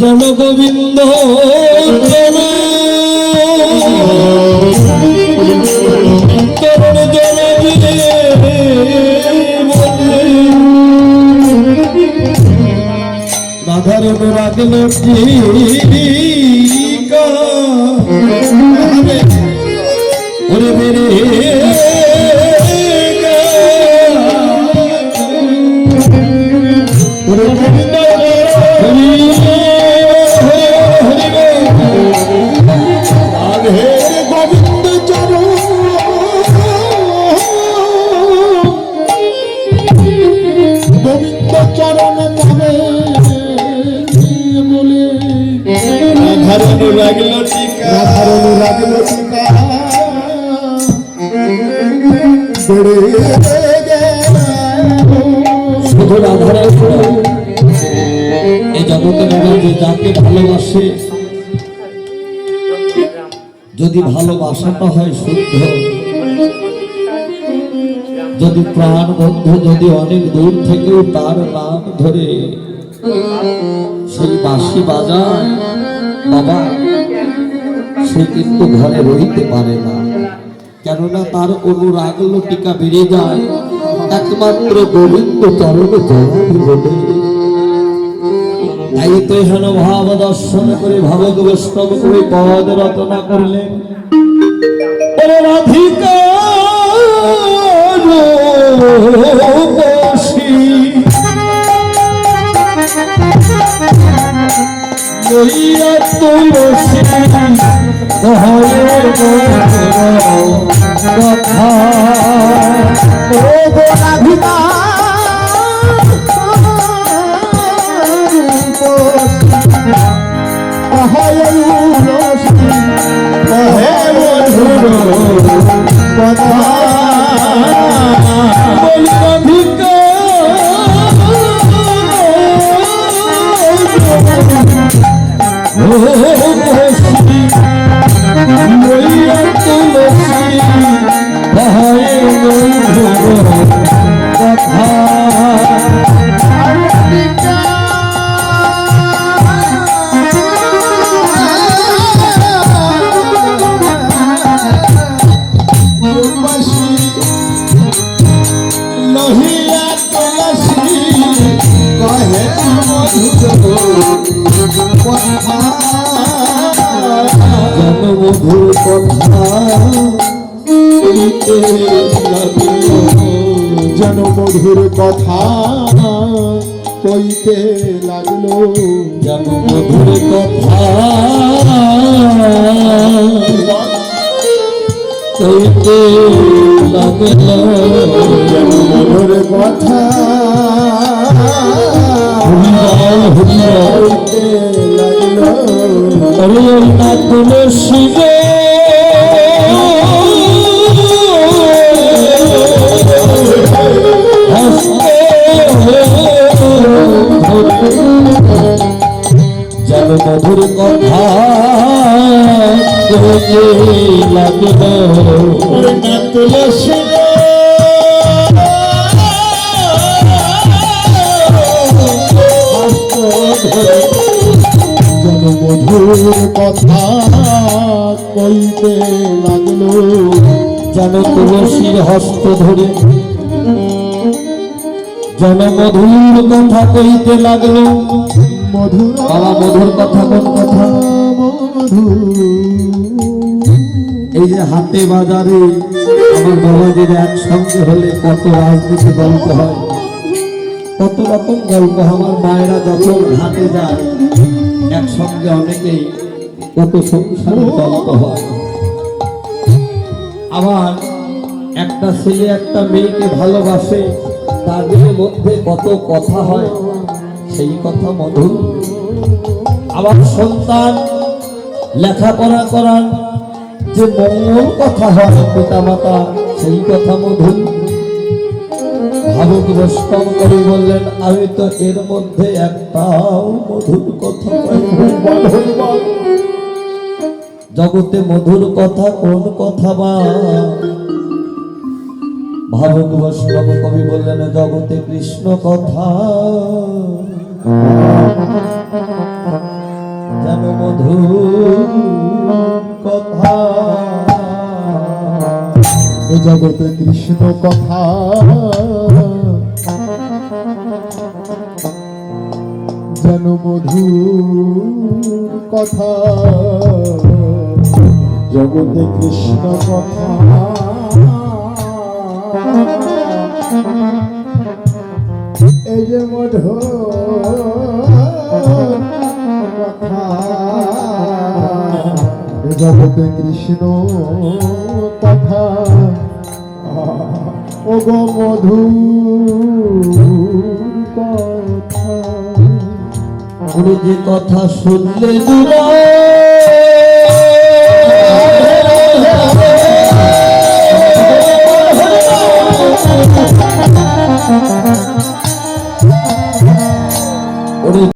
জন গোবিন্দ রাধার অনুরাগ ওরে মেরে শুধু রাধারাই এই জগতের মধ্যে যাকে ভালোবাসে, যদি ভালোবাসাটা হয় শুদ্ধ, যদি প্রাণ বন্ধু যদি অনেক দূর থেকেও তার নাম ধরে সেই বাঁশি বাজায় বাবা, সে কিন্তু ঘরে রইতে পারে না, কেননা তার অনুরাগ লতিকা বেড়ে যায় একমাত্র গোবিন্দ চরণ জড়াবে। তাই তো এখানে ভাব দর্শন করে ভাবক বৈষ্ণব করে পদ রচনা করলেন। রাধিকা তুলসী কথা মধুর কথা যেন মধুর কথা কইতে লাগলো, যেন মধুর কথা কইতে লাগলো, যেন মধুর কথা হইতে লাগলো। না তুলসী যেন মধুর কথা লাগল, না তুলসী মধুর কথা কইতে লাগলো, যেন তুলসীর হস্ত ধরে যেন মধুর কথা কইতে লাগলো। মধুর বাবা, মধুর কথা কোন কথা? এই যে হাটে বাজারে আমার বাবাজির একসঙ্গে হলে কত রাজনীতি গল্প হয়, কত রকম গল্প। আমার মায়েরা যখন হাটে যায় একসঙ্গে অনেকেই কত সংসারের গল্প হয়। আবার একটা ছেলে একটা মেয়েকে ভালোবাসে, তাদের মধ্যে কত কথা হয়, সেই কথা মধুর। আবার সন্তান লেখাপড়া করার যে মঙ্গল কথা হয় পিতা মাতা, সেই কথা মধুর। ভাবুক বৈষ্ণব কবি বললেন, আমি তো এর মধ্যে একটাও মধুর কথা পাই। জগতে মধুর কথা কোন কথা বা? ভাবুক বৈষ্ণব কবি বললেন জগতে কৃষ্ণ কথা যেন মধুর কথা, এ জগতে কৃষ্ণ কথা যেন মধুর কথা, জগতে কৃষ্ণ কথা এই যে মধুর কথা, এ জগতে কৃষ্ণ কথা, ও গো মধুর কথা। ওরে যে কথা শুনলে দূরা